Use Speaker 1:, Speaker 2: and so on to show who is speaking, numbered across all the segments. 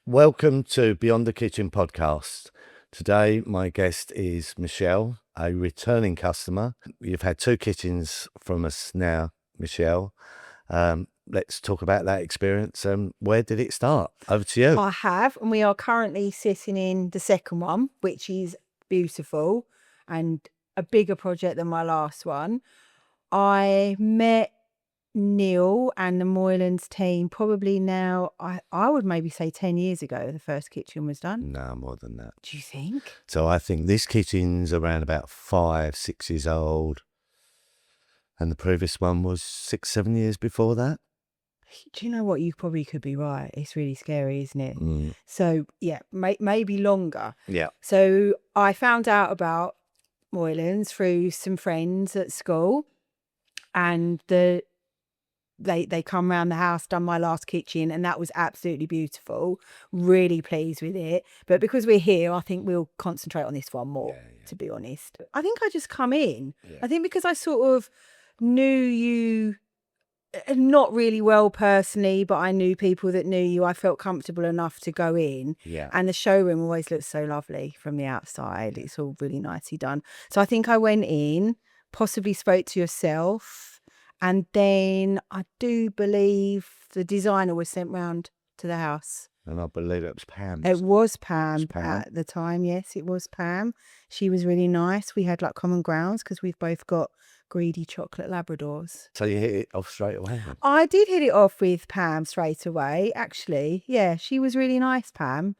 Speaker 1: Welcome to Beyond the Kitchen podcast. Today, my guest is Michelle, a returning customer. You've had 2 kitchens from us now, Michelle. Let's talk about that experience. Where did it start? Over to you.
Speaker 2: I have, and we are currently sitting in the second one, which is beautiful and a bigger project than my last one. I met Neil and the Moylans team probably now, I would maybe say 10 years ago, the first kitchen was done.
Speaker 1: No, more than that.
Speaker 2: Do you think?
Speaker 1: So I think this kitchen's around about 5, 6 years old. And the previous one was 6, 7 years before that.
Speaker 2: Do you know what? You probably could be right. It's really scary, isn't it?
Speaker 1: Mm.
Speaker 2: So, yeah, maybe longer.
Speaker 1: Yeah.
Speaker 2: So I found out about Moylans through some friends at school, and they come round the house, done my last kitchen, and that was absolutely beautiful. Really pleased with it. But because we're here, I think we'll concentrate on this one more, to be honest. I think I just come in.
Speaker 1: Yeah.
Speaker 2: I think because I sort of knew you, not really well personally, but I knew people that knew you. I felt comfortable enough to go in.
Speaker 1: Yeah.
Speaker 2: And the showroom always looks so lovely from the outside. It's all really nicely done. So I think I went in, possibly spoke to yourself, and then I do believe the designer was sent round to the house.
Speaker 1: And I believe it was Pam.
Speaker 2: It was Pam,
Speaker 1: Pam.
Speaker 2: at the time. Yes, it was Pam. She was really nice. We had like common grounds because we've both got greedy chocolate Labradors.
Speaker 1: So you hit it off straight away then?
Speaker 2: I did hit it off with Pam straight away, actually. Yeah, she was really nice, Pam.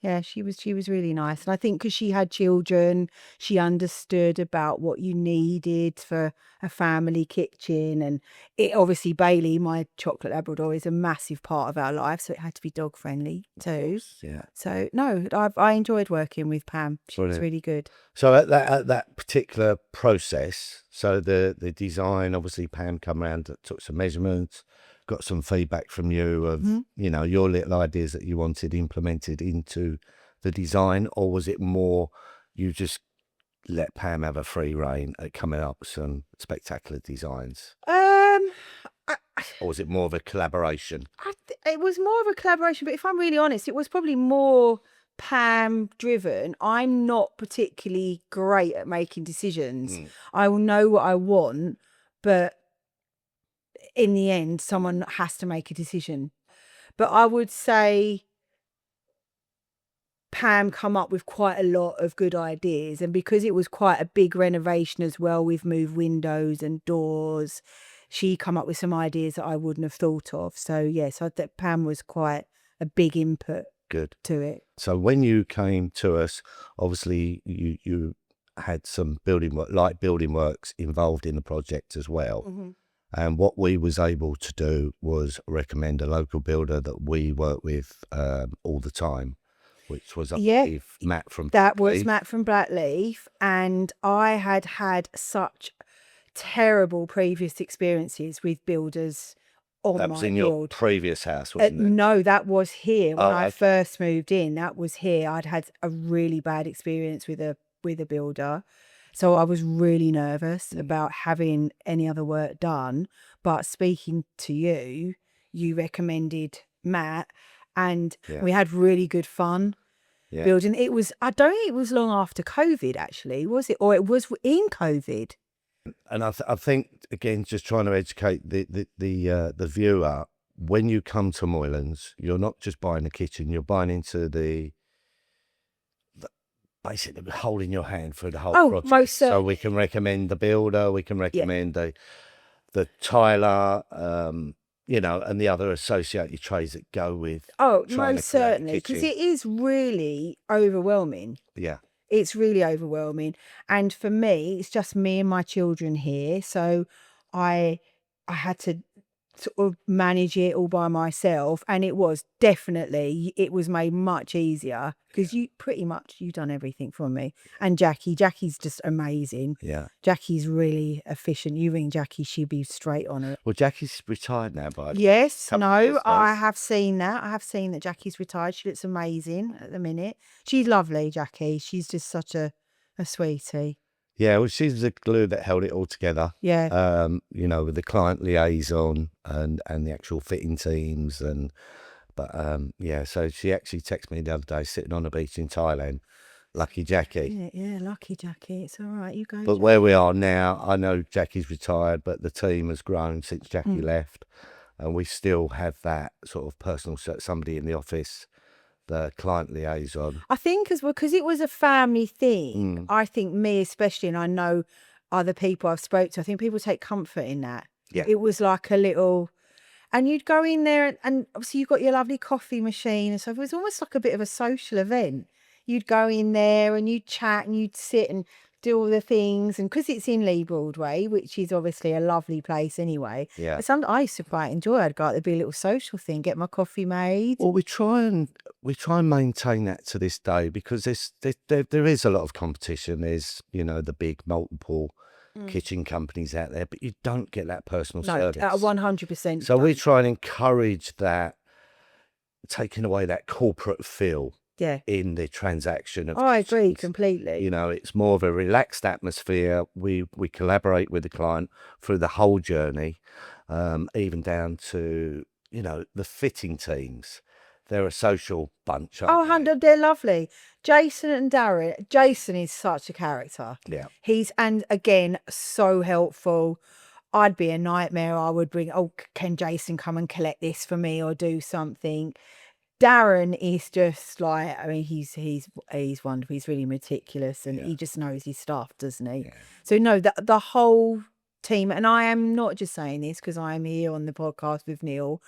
Speaker 2: Yeah, she was really nice. And I think because she had children, she understood about what you needed for a family kitchen. And it obviously, Bailey, my chocolate Labrador, is a massive part of our life. So it had to be dog friendly too.
Speaker 1: Yeah.
Speaker 2: So no, I enjoyed working with Pam. She was
Speaker 1: Brilliant.
Speaker 2: really good.
Speaker 1: So at that particular process, so the design, obviously Pam come around, took some measurements, got some feedback from you of, you know, your little ideas that you wanted implemented into the design, or was it more you just let Pam have a free rein at coming up with some spectacular designs? Or was it more of a collaboration?
Speaker 2: It was more of a collaboration, but if I'm really honest, it was probably more Pam driven. I'm not particularly great at making decisions. I will know what I want, but in the end, someone has to make a decision. But I would say Pam come up with quite a lot of good ideas, and because it was quite a big renovation as well, we've moved windows and doors. She come up with some ideas that I wouldn't have thought of. So yes, I think Pam was quite a big input.
Speaker 1: Good.
Speaker 2: To it.
Speaker 1: So when you came to us, obviously you had some building works involved in the project as well. And what we was able to do was recommend a local builder that we work with all the time, which was Matt from
Speaker 2: That was Matt from Blackleaf. And I had such terrible previous experiences with builders on
Speaker 1: that was
Speaker 2: my
Speaker 1: in
Speaker 2: build.
Speaker 1: your previous house, wasn't it?
Speaker 2: No, that was here when I
Speaker 1: okay.
Speaker 2: first moved in. That was here. I'd had a really bad experience with a builder, so I was really nervous about having any other work done. But speaking to you, you recommended Matt, and we had really good fun building. It was, I don't think it was long after COVID, actually, was it? Or it was in COVID.
Speaker 1: And I think, again, just trying to educate the viewer, when you come to Moylans, you're not just buying a kitchen, you're buying into the basically holding your hand through the whole project.
Speaker 2: Most certainly.
Speaker 1: So we can recommend the builder, we can recommend the tiler, you know, and the other associated trades that go with.
Speaker 2: Most certainly, because it is really overwhelming.
Speaker 1: Yeah.
Speaker 2: It's really overwhelming. And for me, it's just me and my children here. So I had to sort of manage it all by myself. And it was made much easier because you've done everything for me. And Jackie's just amazing.
Speaker 1: Yeah.
Speaker 2: Jackie's really efficient. You ring Jackie, she'll be straight on it.
Speaker 1: Well, Jackie's retired now, by
Speaker 2: Yes, no, I have seen that. I have seen that Jackie's retired. She looks amazing at the minute. She's lovely, Jackie. She's just such a sweetie.
Speaker 1: Yeah, well, she's the glue that held it all together.
Speaker 2: Yeah.
Speaker 1: You know, with the client liaison and the actual fitting teams and But yeah, so she actually texted me the other day, sitting on the beach in Thailand. Lucky Jackie.
Speaker 2: Yeah, lucky Jackie. It's all right. You go.
Speaker 1: But where we are now, I know Jackie's retired, but the team has grown since Jackie left, and we still have that sort of personal somebody in the office, the client liaison.
Speaker 2: I think as well, because it was a family thing, I think me especially, and I know other people I've spoke to, I think people take comfort in that.
Speaker 1: Yeah.
Speaker 2: It was like a little, and you'd go in there and obviously you've got your lovely coffee machine and so it was almost like a bit of a social event. You'd go in there and you'd chat and you'd sit and do all the things, and because it's in Lee Broadway, which is obviously a lovely place anyway.
Speaker 1: Yeah.
Speaker 2: But I used to quite enjoy it. I'd go out, there'd be a little social thing, get my coffee made.
Speaker 1: Well, we try and maintain that to this day, because there is a lot of competition. There's, you know, the big multiple kitchen companies out there, but you don't get that personal service.
Speaker 2: 100%.
Speaker 1: So we try and encourage that, taking away that corporate feel in the transaction of
Speaker 2: I agree
Speaker 1: kitchens.
Speaker 2: completely.
Speaker 1: You know, it's more of a relaxed atmosphere. We collaborate with the client through the whole journey, even down to, you know, the fitting teams. They're a social bunch, aren't they?
Speaker 2: They're lovely. Jason and Darren. Jason is such a character.
Speaker 1: Yeah.
Speaker 2: And again, so helpful. I'd be a nightmare. I would bring, can Jason come and collect this for me or do something? Darren is just like, I mean, he's wonderful. He's really meticulous and he just knows his stuff, doesn't he?
Speaker 1: Yeah.
Speaker 2: So no, the whole team, and I am not just saying this because I am here on the podcast with Neil,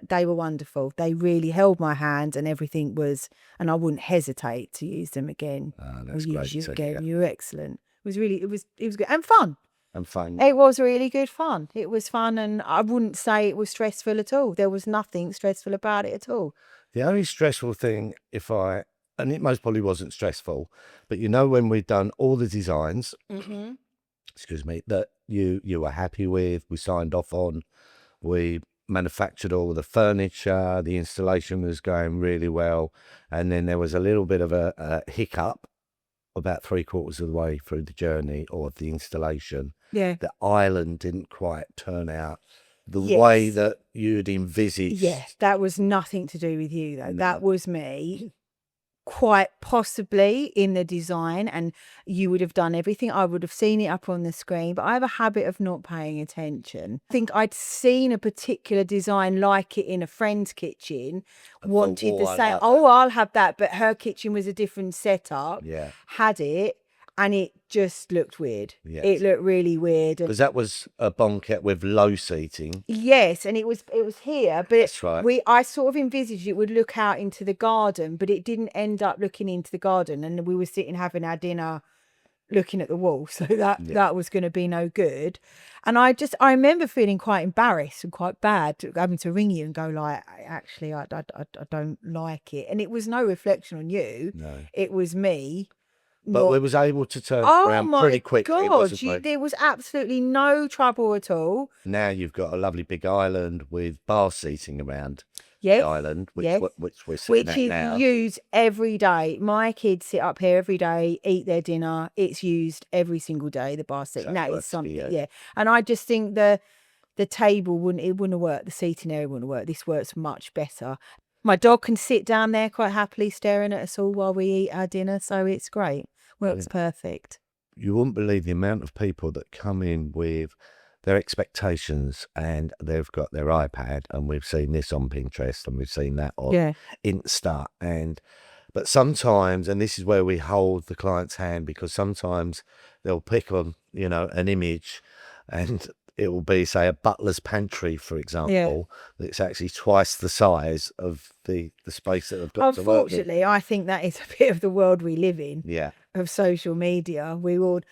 Speaker 2: they were wonderful. They really held my hand and everything was, and I wouldn't hesitate to use them again.
Speaker 1: That's
Speaker 2: Or
Speaker 1: great
Speaker 2: use
Speaker 1: to
Speaker 2: you again.
Speaker 1: hear.
Speaker 2: You were excellent. It was good and fun.
Speaker 1: And fun.
Speaker 2: It was really good fun. It was fun, and I wouldn't say it was stressful at all. There was nothing stressful about it at all.
Speaker 1: The only stressful thing, and it most probably wasn't stressful, but you know, when we've done all the designs, excuse me, that you were happy with, we signed off on, we manufactured all the furniture, the installation was going really well, and then there was a little bit of a hiccup about 3/4 of the way through the journey or the installation.
Speaker 2: Yeah.
Speaker 1: The island didn't quite turn out the way that you'd envisaged.
Speaker 2: Yes, that was nothing to do with you though. No. That was me, quite possibly in the design, and you would have done everything. I would have seen it up on the screen, but I have a habit of not paying attention. I think I'd seen a particular design like it in a friend's kitchen, wanted the same. I'll have that, but her kitchen was a different setup.
Speaker 1: Yeah.
Speaker 2: Had it. And it just looked weird.
Speaker 1: Yes.
Speaker 2: It looked really weird.
Speaker 1: Because that was a banquette with low seating.
Speaker 2: Yes, and it was here, but
Speaker 1: That's right.
Speaker 2: I sort of envisaged it would look out into the garden, but it didn't end up looking into the garden. And we were sitting having our dinner, looking at the wall, so that was going to be no good. And I remember feeling quite embarrassed and quite bad, having to ring you and go like, actually, I don't like it. And it was no reflection on you.
Speaker 1: No.
Speaker 2: It was me.
Speaker 1: But we was able to turn around pretty quickly, wasn't we?
Speaker 2: There was absolutely no trouble at all.
Speaker 1: Now you've got a lovely big island with bar seating around
Speaker 2: the
Speaker 1: island, which we're sitting at now.
Speaker 2: Which is used every day. My kids sit up here every day, eat their dinner. It's used every single day, the bar seat. That is something, And I just think the table wouldn't have worked. The seating area wouldn't work. This works much better. My dog can sit down there quite happily staring at us all while we eat our dinner, so it's great. Works perfect.
Speaker 1: You wouldn't believe the amount of people that come in with their expectations and they've got their iPad, and we've seen this on Pinterest and we've seen that on Insta. But sometimes, and this is where we hold the client's hand, because sometimes they'll pick on, you know, an image and it will be, say, a butler's pantry, for example, that's actually twice the size of the space that they've got to work with.
Speaker 2: Unfortunately, I think that is a bit of the world we live in.
Speaker 1: Yeah.
Speaker 2: Of social media. We would,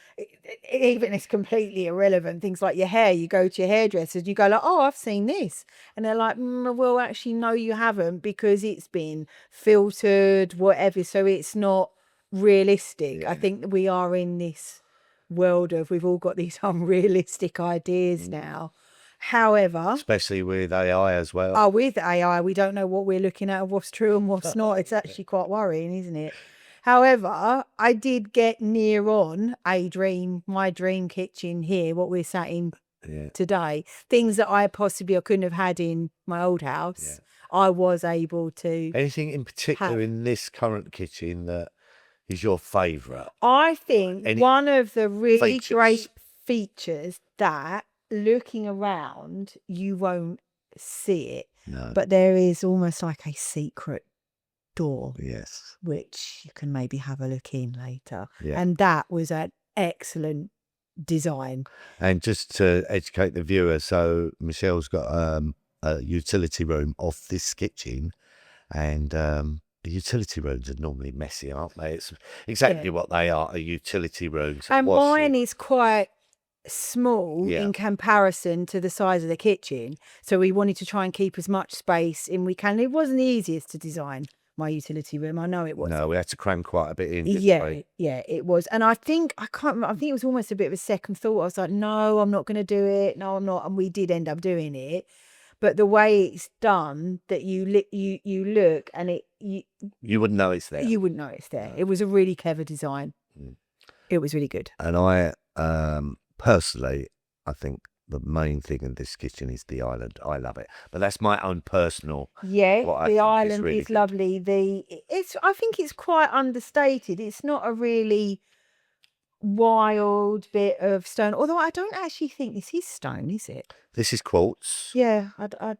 Speaker 2: even it's completely irrelevant. Things like your hair, you go to your hairdresser and you go like, oh, I've seen this. And they're like, well, actually, no, you haven't, because it's been filtered, whatever. So it's not realistic. I think that we are in this world of, we've all got these unrealistic ideas now. However,
Speaker 1: especially with AI as well.
Speaker 2: Oh, with AI, we don't know what we're looking at, what's true and what's not. It's actually quite worrying, isn't it? However, I did get near on my dream kitchen here, what we're sat in today. Things that I couldn't have had in my old house. I was able to
Speaker 1: Anything in particular
Speaker 2: have.
Speaker 1: in this current kitchen that is your favourite?
Speaker 2: I think
Speaker 1: Any
Speaker 2: one of the really
Speaker 1: features?
Speaker 2: great features that looking around, you won't see it,
Speaker 1: No.
Speaker 2: but there is almost like a secret door,
Speaker 1: Yes.
Speaker 2: which you can maybe have a look in later.
Speaker 1: Yeah.
Speaker 2: And that was an excellent design.
Speaker 1: And just to educate the viewer, so Michelle's got a utility room off this kitchen, and the utility rooms are normally messy, aren't they? It's exactly what they are, a utility room.
Speaker 2: And mine is quite small
Speaker 1: Yeah.
Speaker 2: in comparison to the size of the kitchen. So we wanted to try and keep as much space in we can. It wasn't the easiest to design my utility room. I know it was.
Speaker 1: No, we had to cram quite a bit in.
Speaker 2: Yeah, it was. And I think, I can't remember, I think it was almost a bit of a second thought. I was like, no, I'm not going to do it. No, I'm not. And we did end up doing it. But the way it's done, that you look and
Speaker 1: you wouldn't know it's there.
Speaker 2: You wouldn't know it's there. It was a really clever design. It was really good.
Speaker 1: And I personally, I think the main thing in this kitchen is the island. I love it, but that's my own personal.
Speaker 2: Yeah,
Speaker 1: what I
Speaker 2: the
Speaker 1: think is
Speaker 2: island
Speaker 1: really
Speaker 2: is
Speaker 1: good.
Speaker 2: lovely. I think it's quite understated. It's not a really wild bit of stone, although I don't actually think this is stone, is it?
Speaker 1: This is quartz.
Speaker 2: Yeah,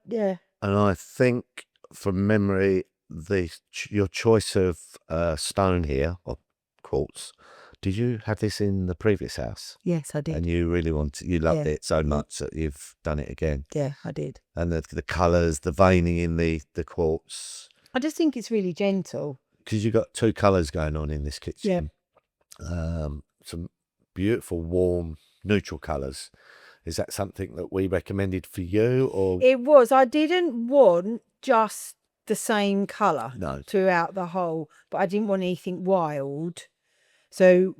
Speaker 2: yeah.
Speaker 1: And I think, from memory, your choice of stone here, or quartz, did you have this in the previous house?
Speaker 2: Yes, I did.
Speaker 1: And you really you loved it so much that you've done it again.
Speaker 2: Yeah, I did.
Speaker 1: And the colours, the veining in the quartz.
Speaker 2: I just think it's really gentle.
Speaker 1: Because you've got two colours going on in this kitchen. Yeah. Some beautiful, warm, neutral colours. Is that something that we recommended for you, or?
Speaker 2: It was. I didn't want just the same colour throughout the whole, but I didn't want anything wild. So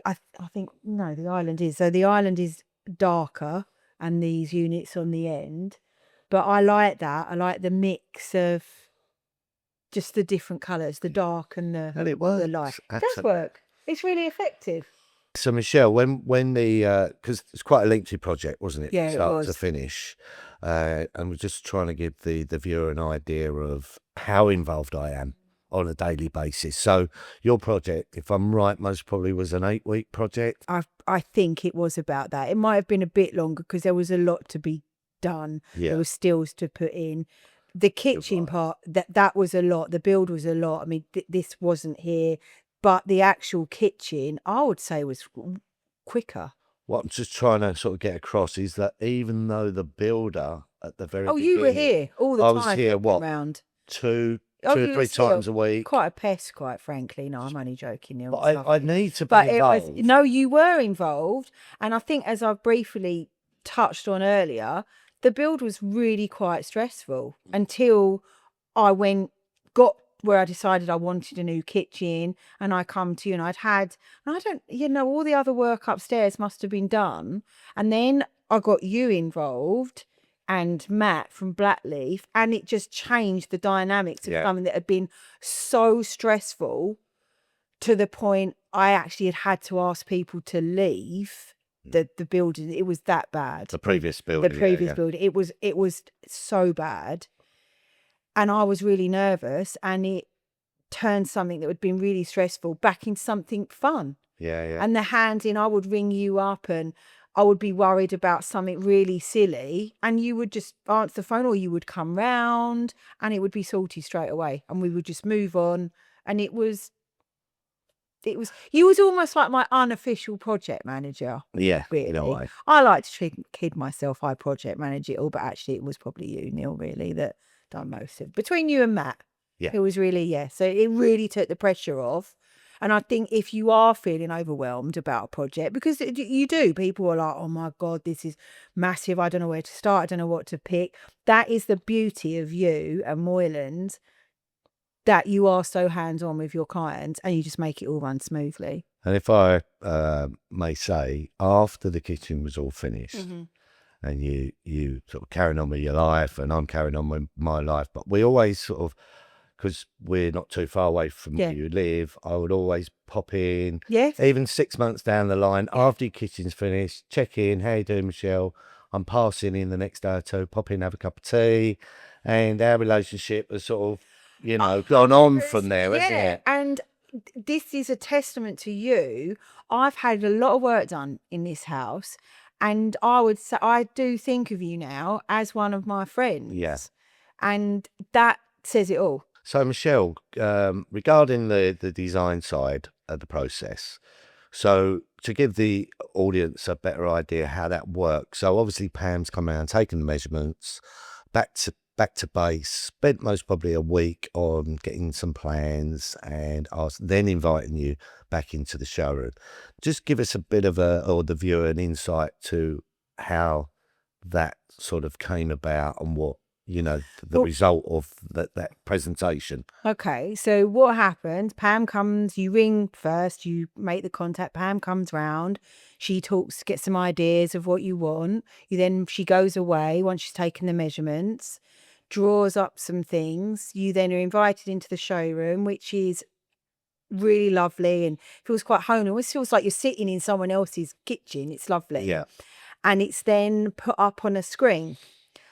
Speaker 2: I think, no, the island is. So the island is darker and these units on the end. But I like that. I like the mix of just the different colours, the dark and the light. It does work. It's really effective.
Speaker 1: So Michelle, when because it's quite a lengthy project, wasn't it?
Speaker 2: Yeah,
Speaker 1: Start
Speaker 2: it was.
Speaker 1: to finish, and we're just trying to give the viewer an idea of how involved I am on a daily basis. So your project, if I'm right, most probably was an 8-week project.
Speaker 2: I think it was about that. It might have been a bit longer because there was a lot to be done.
Speaker 1: Yeah.
Speaker 2: There were stills to put in. The kitchen part, that was a lot. The build was a lot. I mean, this wasn't here. But the actual kitchen, I would say, was quicker.
Speaker 1: What I'm just trying to sort of get across is that even though the builder at the very beginning,
Speaker 2: you were here all the time.
Speaker 1: I was here, what,
Speaker 2: around.
Speaker 1: two or three times a week.
Speaker 2: Quite a pest, quite frankly. No, I'm only joking. Neil.
Speaker 1: But I need to be involved.
Speaker 2: No, you were involved. And I think, as I've briefly touched on earlier, the build was really quite stressful until I got where I decided I wanted a new kitchen, and I come to you, and all the other work upstairs must have been done. And then I got you involved and Matt from Blackleaf, and it just changed the dynamics of something that had been so stressful to the point I actually had to ask people to leave the building. It was that bad.
Speaker 1: The previous building.
Speaker 2: Building. It was so bad. And I was really nervous, and it turned something that had been really stressful back into something fun.
Speaker 1: Yeah.
Speaker 2: And the hands in, I would ring you up and I would be worried about something really silly, and you would just answer the phone, or you would come round and it would be sorted straight away, and we would just move on. And you was almost like my unofficial project manager.
Speaker 1: Yeah,
Speaker 2: really.
Speaker 1: in a way.
Speaker 2: I like to kid myself, I project manage it all, but actually it was probably you, Neil, really, that done most of between you and Matt.
Speaker 1: Yeah.
Speaker 2: It was really, so it really took the pressure off. And I think if you are feeling overwhelmed about a project, because you do, people are like, oh my God, this is massive. I don't know where to start. I don't know what to pick. That is the beauty of you and Moylans, that you are so hands-on with your clients and you just make it all run smoothly.
Speaker 1: And if I may say, after the kitchen was all finished, and you sort of carrying on with your life and I'm carrying on with my life, but we always sort of, because we're not too far away from where you live, I would always pop in.
Speaker 2: Yes.
Speaker 1: Even 6 months down the line, after your kitchen's finished, check in. How you doing, Michelle? I'm passing in the next day or two. Pop in, have a cup of tea. and our relationship has sort of, gone on from there, hasn't
Speaker 2: Yeah,
Speaker 1: it?
Speaker 2: and this is a testament to you. I've had a lot of work done in this house, and I would say I do think of you now as one of my friends.
Speaker 1: Yeah.
Speaker 2: And that says it all.
Speaker 1: So, Michelle, regarding the design side of the process, so to give the audience a better idea how that works, so obviously Pam's come around, taken the measurements, back to base, spent most probably a week on getting some plans, and then inviting you back into the showroom. Just give us a bit of or the viewer, an insight to how that sort of came about and what the
Speaker 2: Well-
Speaker 1: result of that presentation.
Speaker 2: Okay, so what happens? Pam comes, you ring first, you make the contact. Pam comes round, she talks, gets some ideas of what you want. She goes away once she's taken the measurements, draws up some things. You then are invited into the showroom, which is really lovely and feels quite homely. It feels like you're sitting in someone else's kitchen. It's lovely.
Speaker 1: Yeah.
Speaker 2: And it's then put up on a screen.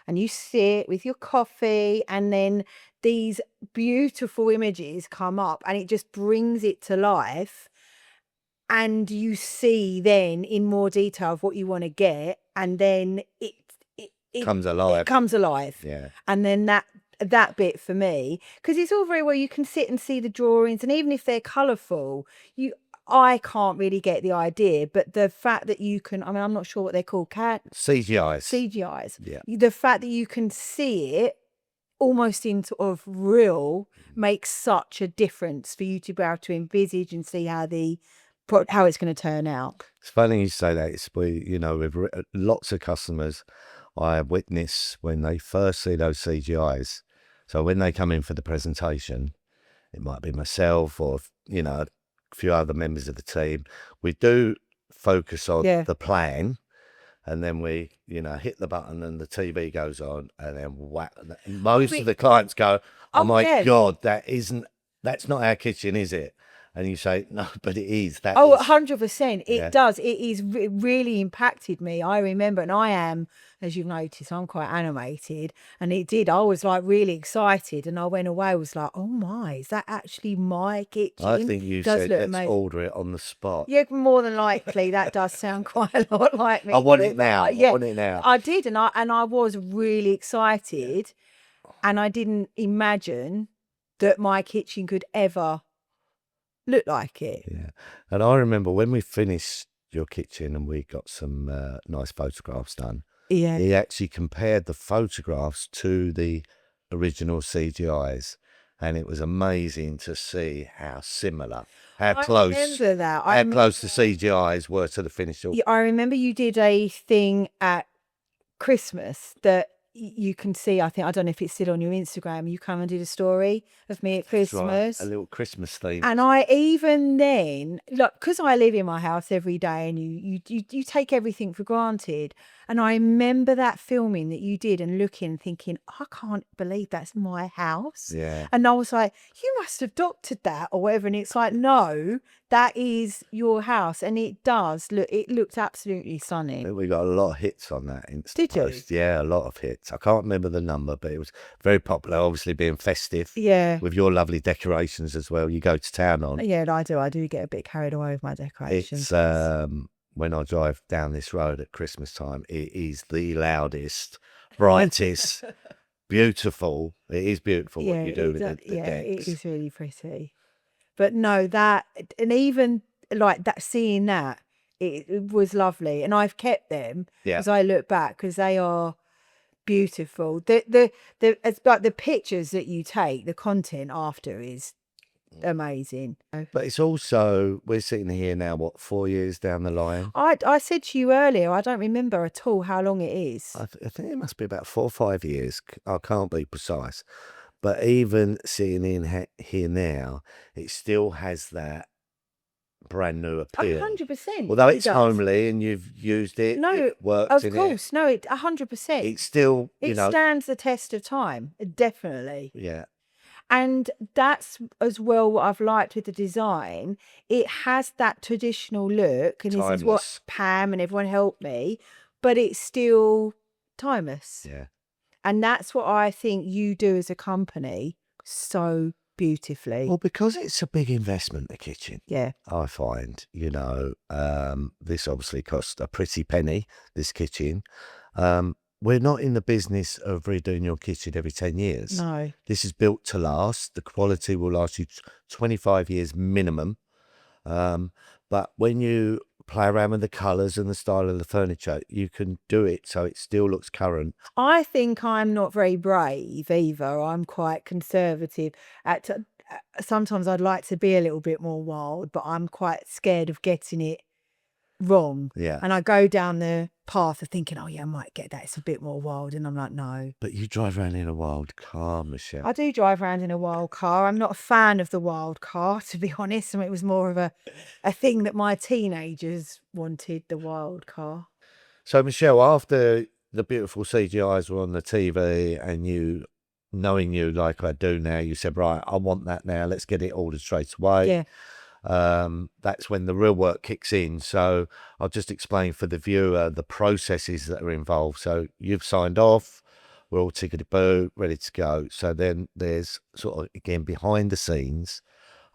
Speaker 2: And you sit with your coffee, and then these beautiful images come up, and it just brings it to life. And you see then in more detail of what you want to get, and then it
Speaker 1: Comes alive.
Speaker 2: It comes alive.
Speaker 1: Yeah.
Speaker 2: And then that bit for me, because it's all very well, you can sit and see the drawings, and even if they're colourful, I can't really get the idea, but the fact that you can, I'm not sure what they're called, CGIs.
Speaker 1: Yeah.
Speaker 2: The fact that you can see it almost in sort of real makes such a difference for you to be able to envisage and see how it's going to turn out.
Speaker 1: It's funny you say that. It's with lots of customers, I witness when they first see those CGIs. So when they come in for the presentation, it might be myself or a few other members of the team. We do focus on the plan, and then we hit the button and the TV goes on, and then whack. Most of the clients go, "Oh my God, that's not our kitchen, is it?" And you say, "No, but it is."
Speaker 2: 100%. It does. It really impacted me. I remember, and I am, as you've noticed, I'm quite animated. And it did. I was like really excited. And I went away, I was like, oh my, is that actually my kitchen?
Speaker 1: I think you said, let's order it on the spot.
Speaker 2: Yeah, more than likely. That does sound quite a lot like me.
Speaker 1: I want it now.
Speaker 2: Yeah,
Speaker 1: I want it now.
Speaker 2: I did. And I was really excited. And I didn't imagine that my kitchen could ever look like it.
Speaker 1: Yeah. And I remember when we finished your kitchen and we got some nice photographs done, he actually compared the photographs to the original CGIs, and it was amazing to see how similar, how close the CGIs were to the finished.
Speaker 2: I remember you did a thing at Christmas that you can see. I don't know if it's still on your Instagram. You come and did a story of me at Christmas.
Speaker 1: Right, a little Christmas theme.
Speaker 2: And I even then, because I live in my house every day, and you take everything for granted. And I remember that filming that you did and looking, thinking, I can't believe that's my house.
Speaker 1: Yeah.
Speaker 2: And I was like, you must have doctored that or whatever. And it's like, no, that is your house. And it does look, it looked absolutely stunning.
Speaker 1: We got a lot of hits on that Insta
Speaker 2: Did you?
Speaker 1: post. Yeah, a lot of hits. I can't remember the number, but it was very popular, obviously being festive.
Speaker 2: Yeah.
Speaker 1: With your lovely decorations as well. You go to town on.
Speaker 2: Yeah, I do. I do get a bit carried away with my decorations.
Speaker 1: It's when I drive down this road at Christmas time, it is the loudest, brightest, beautiful. It is beautiful what you do with the decks.
Speaker 2: It is really pretty. But no, that, and even like that, seeing that, it was lovely. And I've kept them as I look back, because they are beautiful. It's like the pictures that you take, the content after is amazing.
Speaker 1: But it's also, we're sitting here now, what, 4 years down the line?
Speaker 2: I said to you earlier, I don't remember at all how long it is.
Speaker 1: I think it must be about 4 or 5 years. I can't be precise. But even sitting in here now, it still has that brand new appeal.
Speaker 2: 100%.
Speaker 1: Although it's homely and you've used it, it works
Speaker 2: of course. No, it 100%.
Speaker 1: It's still,
Speaker 2: it stands the test of time, definitely.
Speaker 1: Yeah.
Speaker 2: And that's as well what I've liked with the design. It has that traditional look, and this is what Pam and everyone helped me, but it's still timeless.
Speaker 1: Yeah.
Speaker 2: And that's what I think you do as a company so beautifully.
Speaker 1: Well, because it's a big investment, the kitchen.
Speaker 2: Yeah.
Speaker 1: I find, this obviously cost a pretty penny, this kitchen. We're not in the business of redoing your kitchen every 10 years.
Speaker 2: No.
Speaker 1: This is built to last. The quality will last you 25 years minimum. But when you play around with the colours and the style of the furniture, you can do it so it still looks current.
Speaker 2: I think I'm not very brave either. I'm quite conservative. Sometimes I'd like to be a little bit more wild, but I'm quite scared of getting it wrong.
Speaker 1: Yeah.
Speaker 2: And I go down the path of thinking, oh yeah, I might get that. It's a bit more wild. And I'm like, no.
Speaker 1: But you drive around in a wild car, Michelle.
Speaker 2: I do drive around in a wild car. I'm not a fan of the wild car, to be honest. I mean, it was more of a thing that my teenagers wanted, the wild car.
Speaker 1: So, Michelle, after the beautiful CGIs were on the TV and you, knowing you like I do now, you said, right, I want that now. Let's get it ordered straight away.
Speaker 2: Yeah.
Speaker 1: That's when the real work kicks in. So I'll just explain for the viewer the processes that are involved. So you've signed off, we're all tickety-boo, ready to go. So then there's sort of, again, behind the scenes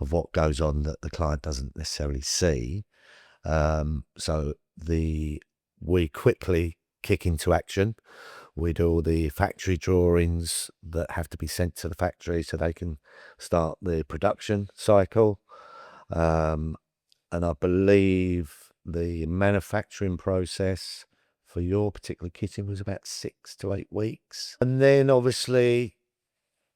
Speaker 1: of what goes on that the client doesn't necessarily see. So we quickly kick into action. We do all the factory drawings that have to be sent to the factory so they can start the production cycle. And I believe the manufacturing process for your particular kitchen was about 6 to 8 weeks. And then obviously,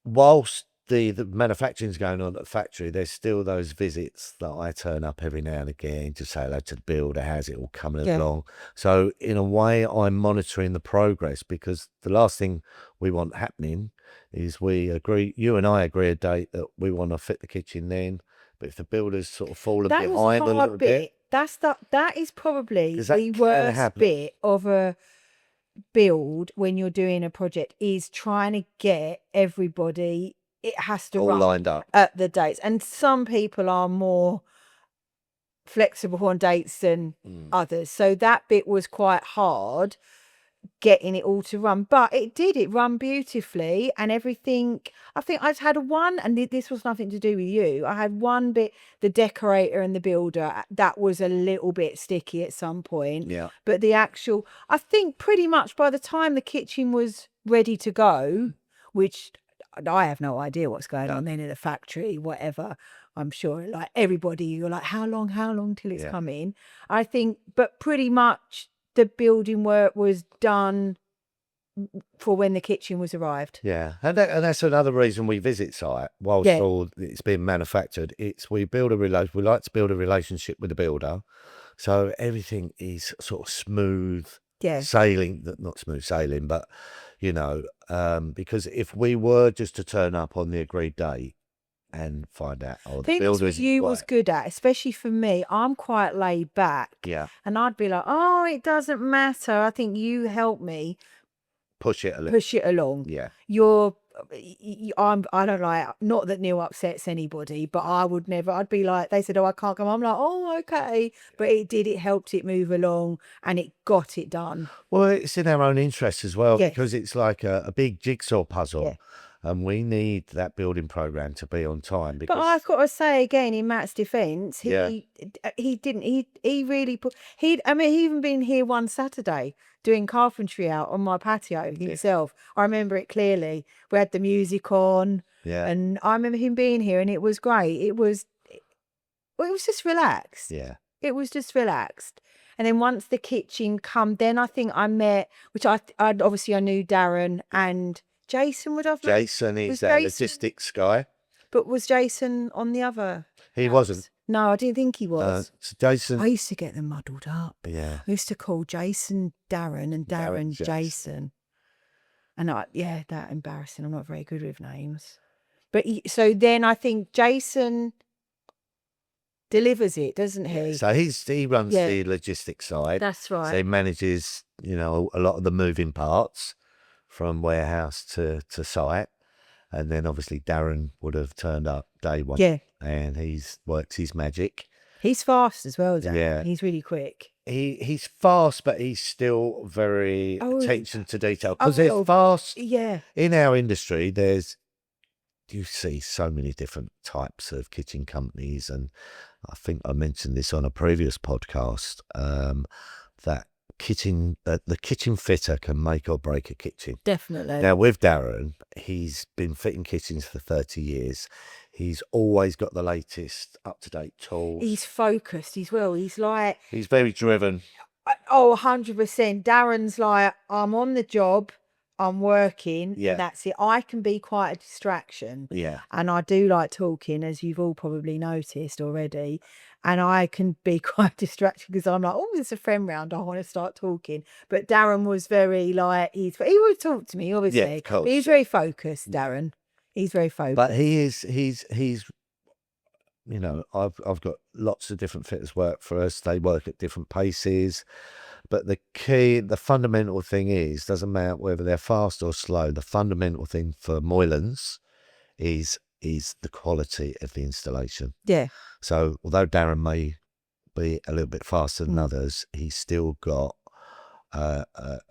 Speaker 1: whilst the manufacturing's going on at the factory, there's still those visits that I turn up every now and again to say hello to the builder, how's it all coming along. So in a way, I'm monitoring the progress, because the last thing we want happening is you and I agree a date that we want to fit the kitchen then. But if the builder's sort of fallen behind a little bit,
Speaker 2: that is probably
Speaker 1: that
Speaker 2: the
Speaker 1: can
Speaker 2: worst
Speaker 1: happen.
Speaker 2: bit of a build when you're doing a project, is trying to get everybody. It has to
Speaker 1: all
Speaker 2: run
Speaker 1: lined up
Speaker 2: at the dates, and some people are more flexible on dates than others. So that bit was quite hard, getting it all to run, but it run beautifully and everything. I think I've had one, and this was nothing to do with you, I had one bit, the decorator and the builder, that was a little bit sticky at some point.
Speaker 1: Yeah.
Speaker 2: But I think pretty much by the time the kitchen was ready to go, which I have no idea what's going on then in the factory, whatever. I'm sure, like everybody, you're like, how long till it's coming? I think, but pretty much the building work was done for when the kitchen was arrived.
Speaker 1: Yeah, and that's another reason we visit site whilst all it's being manufactured. We like to build a relationship with the builder, so everything is sort of smooth sailing. Not smooth sailing, but because if we were just to turn up on the agreed date and find out,
Speaker 2: I think that's what you was good at, especially for me. I'm quite laid back.
Speaker 1: Yeah.
Speaker 2: And I'd be like, oh, it doesn't matter. I think you help me
Speaker 1: push it
Speaker 2: along.
Speaker 1: Yeah.
Speaker 2: I don't like, not that Neil upsets anybody, but I would never, I'd be like, they said, oh, I can't come. I'm like, oh, okay. But it helped it move along and it got it done.
Speaker 1: Well, it's in our own interest as well, because it's like a big jigsaw puzzle.
Speaker 2: Yeah.
Speaker 1: And we need that building program to be on time.
Speaker 2: But I've got to say again, in Matt's defence, he really put. He even been here one Saturday doing carpentry out on my patio himself. I remember it clearly. We had the music on, and I remember him being here, and it was great. It was just relaxed.
Speaker 1: Yeah,
Speaker 2: it was just relaxed. And then once the kitchen come, then I think I met, which I obviously I knew Darren and Jason.
Speaker 1: Jason is that logistics guy.
Speaker 2: But was Jason on the other?
Speaker 1: He wasn't.
Speaker 2: No, I didn't think he was.
Speaker 1: So Jason.
Speaker 2: I used to get them muddled up.
Speaker 1: Yeah.
Speaker 2: I used to call Jason Darren and Darren Jason. And that embarrassing. I'm not very good with names. But so then I think Jason delivers it, doesn't he?
Speaker 1: Yeah, so he runs the logistics side.
Speaker 2: That's right.
Speaker 1: So he manages, a lot of the moving parts from warehouse to site. And then obviously Darren would have turned up day one.
Speaker 2: Yeah.
Speaker 1: And he's worked his magic.
Speaker 2: He's fast as well, Darren.
Speaker 1: Yeah.
Speaker 2: He's really quick.
Speaker 1: he's fast, but he's still very
Speaker 2: Oh,
Speaker 1: attention to detail. Because there's
Speaker 2: oh,
Speaker 1: fast
Speaker 2: yeah.
Speaker 1: in our industry. You see so many different types of kitchen companies, and I think I mentioned this on a previous podcast, that the kitchen fitter can make or break a kitchen.
Speaker 2: Definitely.
Speaker 1: Now with Darren, he's been fitting kitchens for 30 years. He's always got the latest up-to-date tools.
Speaker 2: He's focused as well. He's like,
Speaker 1: He's very driven.
Speaker 2: oh, 100%. Darren's like, I'm on the job, I'm working,
Speaker 1: Yeah.
Speaker 2: and that's it. I can be quite a distraction.
Speaker 1: Yeah.
Speaker 2: And I do like talking, as you've all probably noticed already. And I can be quite distracted because I'm like, oh, there's a friend round, I want to start talking. But Darren was very like, he would talk to me, obviously.
Speaker 1: Yeah, of course.
Speaker 2: But he's very focused, Darren. He's very focused.
Speaker 1: But he's you know, I've got lots of different fitters work for us. They work at different paces. But the fundamental thing is, doesn't matter whether they're fast or slow, the fundamental thing for Moylans is the quality of the installation.
Speaker 2: Yeah.
Speaker 1: So although Darren may be a little bit faster than others, he's still got a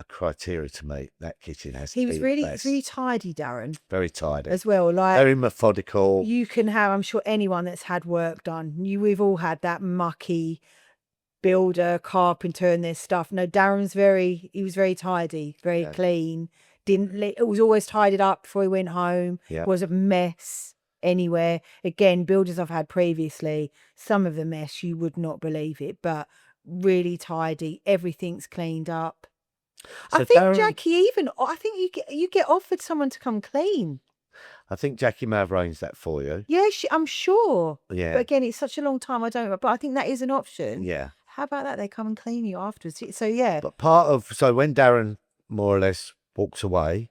Speaker 1: criteria to make that kitchen has
Speaker 2: He
Speaker 1: to
Speaker 2: was
Speaker 1: be
Speaker 2: really,
Speaker 1: the best.
Speaker 2: really tidy, Darren,
Speaker 1: Very tidy.
Speaker 2: as well. Like,
Speaker 1: Very methodical.
Speaker 2: you can have, I'm sure anyone that's had work done, we've all had that mucky builder, carpenter and their stuff. No, he was very tidy, very clean. It was always tidied up before he went home.
Speaker 1: Yeah.
Speaker 2: It was a mess anywhere. Again, builders I've had previously, some of the mess, you would not believe it, but really tidy. Everything's cleaned up.
Speaker 1: So
Speaker 2: I think
Speaker 1: Darren-
Speaker 2: Jackie, I think you get offered someone to come clean.
Speaker 1: I think Jackie may have arranged that for you.
Speaker 2: Yeah, I'm sure.
Speaker 1: Yeah.
Speaker 2: But again, it's such a long time, I don't know. But I think that is an option.
Speaker 1: Yeah.
Speaker 2: How about that? They come and clean you afterwards. So yeah.
Speaker 1: But so when Darren more or less walks away,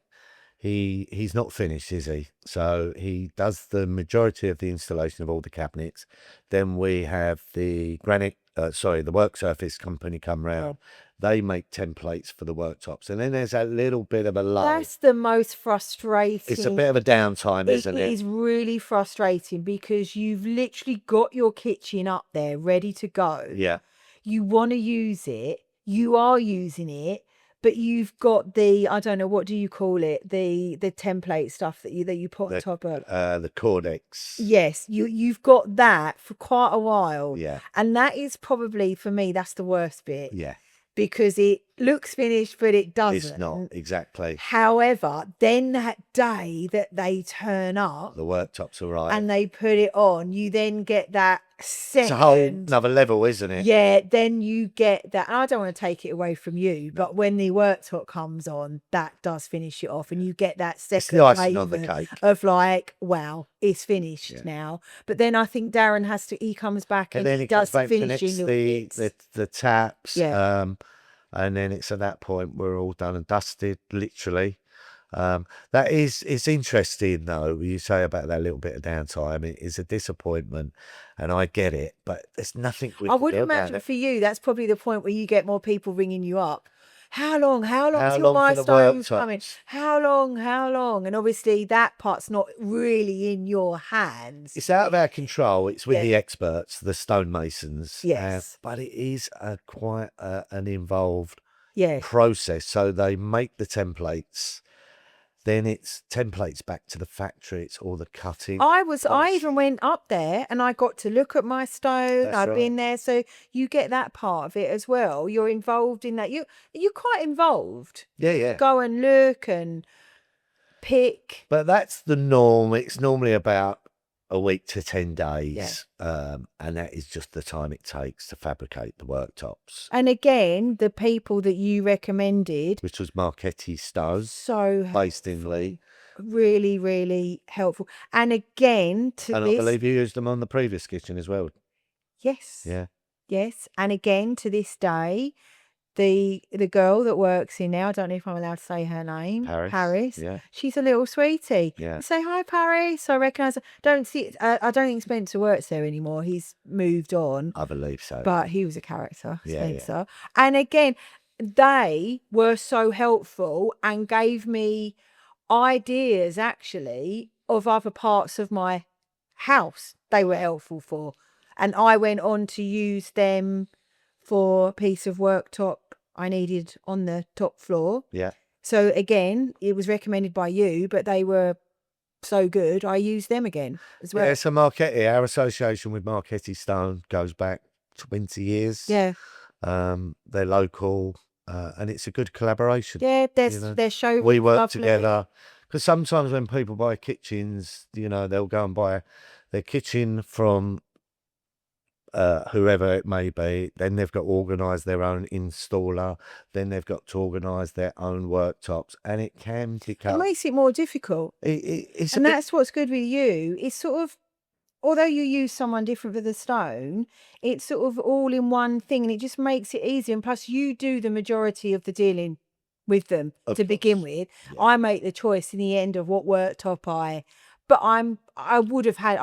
Speaker 1: he's not finished, is he? So he does the majority of the installation of all the cabinets. Then we have the the work surface company come round. They make templates for the worktops, and then there's that little bit of a lull.
Speaker 2: That's the most frustrating.
Speaker 1: It's a bit of a downtime, isn't it?
Speaker 2: It is really frustrating because you've literally got your kitchen up there ready to go.
Speaker 1: Yeah.
Speaker 2: You want to use it. You are using it. But you've got I don't know, what do you call it? The template stuff that you put on top of.
Speaker 1: The Cordex.
Speaker 2: Yes, you've got that for quite a while.
Speaker 1: Yeah.
Speaker 2: And that is probably, for me, that's the worst bit.
Speaker 1: Yeah.
Speaker 2: Because it looks finished, but it doesn't.
Speaker 1: It's not, exactly.
Speaker 2: However, then that day that they turn up,
Speaker 1: The worktops are right.
Speaker 2: and they put it on, you then get that second.
Speaker 1: It's a whole another level, isn't it?
Speaker 2: Yeah, then you get that. I don't want to take it away from you, but when the worktop comes on, that does finish it off, and you get that second
Speaker 1: It's the icing on the
Speaker 2: flavour
Speaker 1: cake.
Speaker 2: of like, wow, it's finished now. But then I think Darren he comes back and
Speaker 1: then
Speaker 2: he
Speaker 1: he comes
Speaker 2: does
Speaker 1: back,
Speaker 2: finishing
Speaker 1: connects the taps.
Speaker 2: Yeah.
Speaker 1: And then it's at that point we're all done and dusted, literally. It's interesting though. You say about that little bit of downtime. It is a disappointment, and I get it. But there's nothing.
Speaker 2: I would imagine for you, that's probably the point where you get more people ringing you up. How long till my stone's coming? How long? And obviously that part's not really in your hands.
Speaker 1: It's out of our control. It's with the experts, the stonemasons.
Speaker 2: Yes.
Speaker 1: But it is quite an involved
Speaker 2: Yes.
Speaker 1: process. So they make the templates. Then it's templates back to the factory. It's all the cutting.
Speaker 2: I even went up there and I got to look at my stone.
Speaker 1: That's
Speaker 2: I've been
Speaker 1: right.
Speaker 2: there, so you get that part of it as well. You're involved in that. You're quite involved.
Speaker 1: Yeah.
Speaker 2: Go and look and pick.
Speaker 1: But that's the norm. It's normally about a week to 10 days. And that is just the time it takes to fabricate the worktops.
Speaker 2: And again, the people that you recommended,
Speaker 1: Which was Marchetti Stowe,
Speaker 2: so
Speaker 1: based in Leigh.
Speaker 2: really, really helpful. And again,
Speaker 1: And I believe you used them on the previous kitchen as well.
Speaker 2: Yes.
Speaker 1: Yeah.
Speaker 2: Yes. And again, to this day, the girl that works in now, I don't know if I'm allowed to say her name. Paris.
Speaker 1: Yeah.
Speaker 2: She's a little sweetie.
Speaker 1: Yeah.
Speaker 2: I say, hi, Paris. I recognise her. I don't think Spencer works there anymore. He's moved on.
Speaker 1: I believe so.
Speaker 2: But he was a character,
Speaker 1: Yeah,
Speaker 2: Spencer. And again, they were so helpful and gave me ideas, actually, of other parts of my house they were helpful for. And I went on to use them for a piece of worktop I needed on the top floor.
Speaker 1: Yeah.
Speaker 2: So again, it was recommended by you, but they were so good, I used them again as well.
Speaker 1: Yeah, so Marchetti, our association with Marchetti Stone goes back 20 years.
Speaker 2: Yeah.
Speaker 1: They're local, and it's a good collaboration.
Speaker 2: Yeah,
Speaker 1: You know,
Speaker 2: their show
Speaker 1: we work
Speaker 2: lovely.
Speaker 1: together because sometimes when people buy kitchens, they'll go and buy their kitchen from whoever it may be. Then they've got to organise their own installer. Then they've got to organise their own worktops, and it can
Speaker 2: It
Speaker 1: become.
Speaker 2: makes it more difficult.
Speaker 1: It's a
Speaker 2: And
Speaker 1: bit.
Speaker 2: that's what's good with you. It's sort of, although you use someone different for the stone, it's sort of all in one thing, and it just makes it easier. And plus, you do the majority of the dealing with them
Speaker 1: Of
Speaker 2: to begin
Speaker 1: course.
Speaker 2: with.
Speaker 1: Yeah.
Speaker 2: I make the choice in the end of what worktop I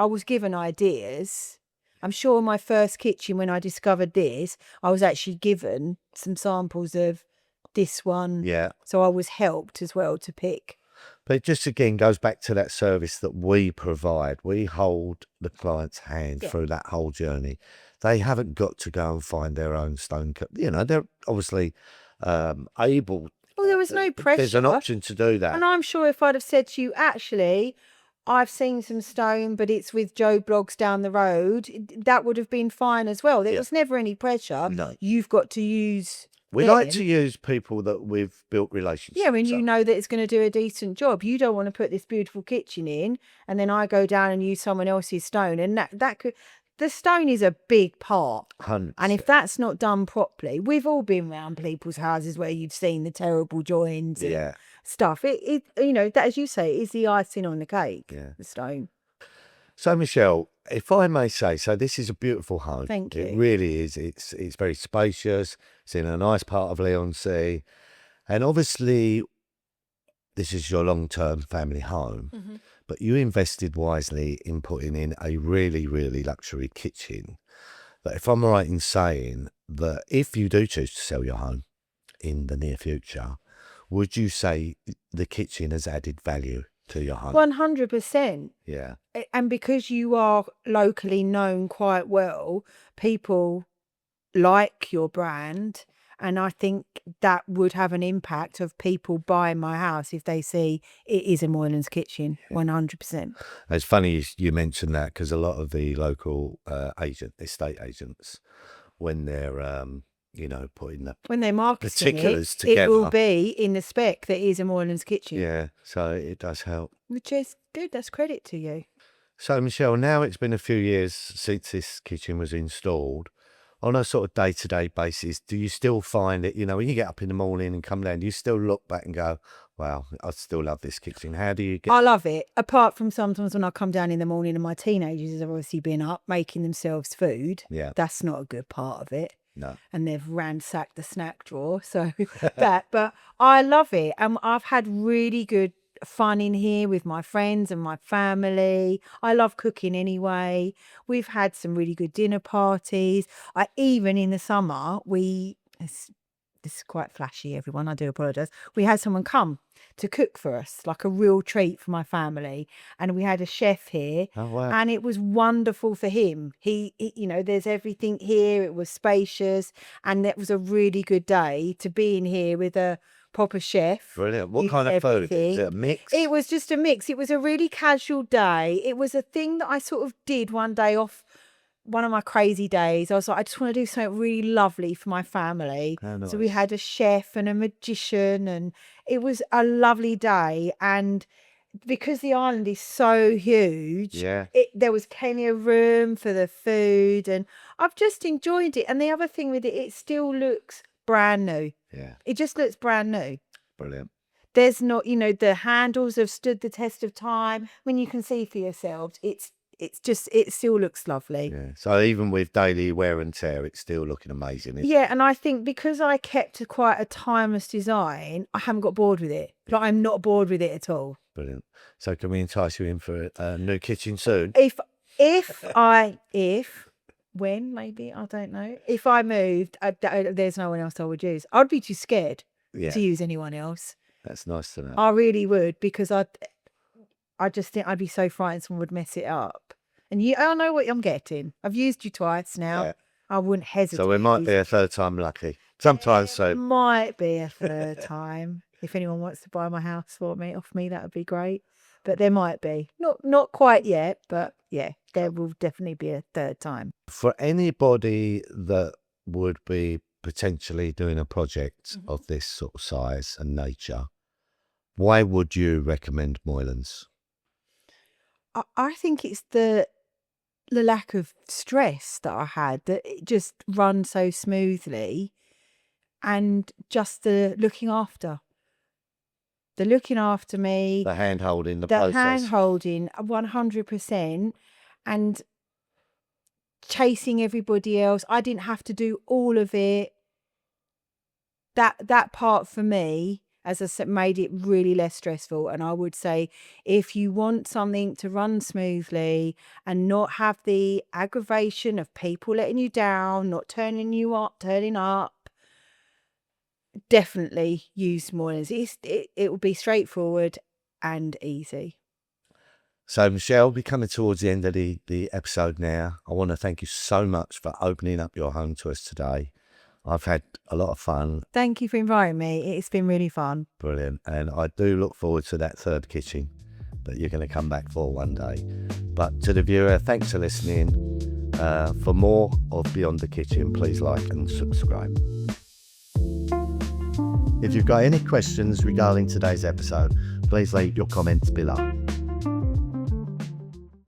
Speaker 2: was given ideas. I'm sure my first kitchen, when I discovered this, I was actually given some samples of this one.
Speaker 1: Yeah.
Speaker 2: So I was helped as well to pick.
Speaker 1: But it just again goes back to that service that we provide. We hold the client's hand
Speaker 2: Yeah.
Speaker 1: through that whole journey. They haven't got to go and find their own stone cut. They're obviously able.
Speaker 2: Well, there was no pressure.
Speaker 1: There's an option to do that.
Speaker 2: And I'm sure if I'd have said to you, actually, I've seen some stone, but it's with Joe Bloggs down the road, that would have been fine as well. There
Speaker 1: Yeah.
Speaker 2: was never any pressure.
Speaker 1: No.
Speaker 2: You've got to use
Speaker 1: We like
Speaker 2: them.
Speaker 1: to use people that we've built relationships.
Speaker 2: Yeah, and you
Speaker 1: with.
Speaker 2: know that it's going to do a decent job. You don't want to put this beautiful kitchen in, and then I go down and use someone else's stone, and that could. The stone is a big part.
Speaker 1: 100%.
Speaker 2: And if that's not done properly, we've all been around people's houses where you've seen the terrible joins and
Speaker 1: Yeah.
Speaker 2: stuff. It that, as you say, is the icing on the cake.
Speaker 1: Yeah.
Speaker 2: The stone.
Speaker 1: So Michelle, if I may say, so this is a beautiful home.
Speaker 2: Thank
Speaker 1: It
Speaker 2: you.
Speaker 1: really is. It's very spacious. It's in a nice part of Leigh-on-Sea, and obviously, this is your long-term family home.
Speaker 2: Mm-hmm.
Speaker 1: But you invested wisely in putting in a really, really luxury kitchen. But if I'm right in saying that if you do choose to sell your home in the near future, would you say the kitchen has added value to your home?
Speaker 2: 100%.
Speaker 1: Yeah.
Speaker 2: And because you are locally known quite well, people like your brand. And I think that would have an impact of people buying my house if they see it is a Moylans kitchen, 100%.
Speaker 1: It's funny you mentioned that because a lot of the local estate agents, when they're, putting the
Speaker 2: When they're marketing
Speaker 1: particulars
Speaker 2: it, it will
Speaker 1: together.
Speaker 2: be in the spec that it is a Moylans kitchen.
Speaker 1: Yeah, so it does help.
Speaker 2: Which is good. That's credit to you.
Speaker 1: So, Michelle, now it's been a few years since this kitchen was installed. On a sort of day-to-day basis, do you still find it, when you get up in the morning and come down, do you still look back and go, wow, I still love this kitchen? How do you get...
Speaker 2: I love it. Apart from sometimes when I come down in the morning and my teenagers have obviously been up making themselves food.
Speaker 1: Yeah.
Speaker 2: That's not a good part of it.
Speaker 1: No.
Speaker 2: And they've ransacked the snack drawer. So but I love it. And I've had really good fun in here with my friends and my family. I love cooking anyway. We've had some really good dinner parties. Even in the summer, this is quite flashy, everyone. I do apologise. We had someone come to cook for us, like a real treat for my family. And we had a chef here.
Speaker 1: Oh, wow.
Speaker 2: And it was wonderful for him. He there's everything here. It was spacious. And it was a really good day to be in here with a proper chef.
Speaker 1: Brilliant. What kind of food? Is it a mix?
Speaker 2: It was just a mix. It was a really casual day. It was a thing that I sort of did one day off one of my crazy days. I was like, I just want to do something really lovely for my family.
Speaker 1: Oh, nice.
Speaker 2: So we had a chef and a magician, and it was a lovely day. And because the island is so huge,
Speaker 1: Yeah.
Speaker 2: there was plenty of room for the food, and I've just enjoyed it. And the other thing with it, it still looks brand new.
Speaker 1: Yeah.
Speaker 2: It just looks brand new.
Speaker 1: Brilliant.
Speaker 2: There's not, the handles have stood the test of time. When you can see for yourselves, it still looks lovely.
Speaker 1: Yeah. So even with daily wear and tear, it's still looking amazing.
Speaker 2: Yeah, and I think because I kept quite a timeless design, I haven't got bored with it. Like, I'm not bored with it at all.
Speaker 1: Brilliant. So can we entice you in for a new kitchen soon?
Speaker 2: When, maybe, I don't know. If I moved, there's no one else I would use. I'd be too scared
Speaker 1: Yeah.
Speaker 2: to use anyone else.
Speaker 1: That's nice to know.
Speaker 2: I really would, because I just think I'd be so frightened someone would mess it up. And I know what I'm getting. I've used you twice now.
Speaker 1: Yeah.
Speaker 2: I wouldn't hesitate.
Speaker 1: So it might be a third time lucky. Sometimes so.
Speaker 2: Might be a third time. If anyone wants to buy my house off me, that would be great. But there might be. Not quite yet, but yeah, there will definitely be a third time.
Speaker 1: For anybody that would be potentially doing a project of this sort of size and nature, why would you recommend Moylans?
Speaker 2: I think it's the lack of stress that I had, that it just run so smoothly, and just the looking after me,
Speaker 1: The hand holding, the
Speaker 2: the
Speaker 1: process.
Speaker 2: hand holding 100%, and chasing everybody else. I didn't have to do all of it. That part for me, as I said, made it really less stressful. And I would say, if you want something to run smoothly and not have the aggravation of people letting you down, not turning up, definitely use Moylans. It will be straightforward and easy.
Speaker 1: So, Michelle, we're coming towards the end of the episode now. I want to thank you so much for opening up your home to us today. I've had a lot of fun.
Speaker 2: Thank you for inviting me. It's been really fun.
Speaker 1: Brilliant. And I do look forward to that third kitchen that you're going to come back for one day. But to the viewer, thanks for listening. For more of Beyond the Kitchen, please like and subscribe. If you've got any questions regarding today's episode, please leave your comments below.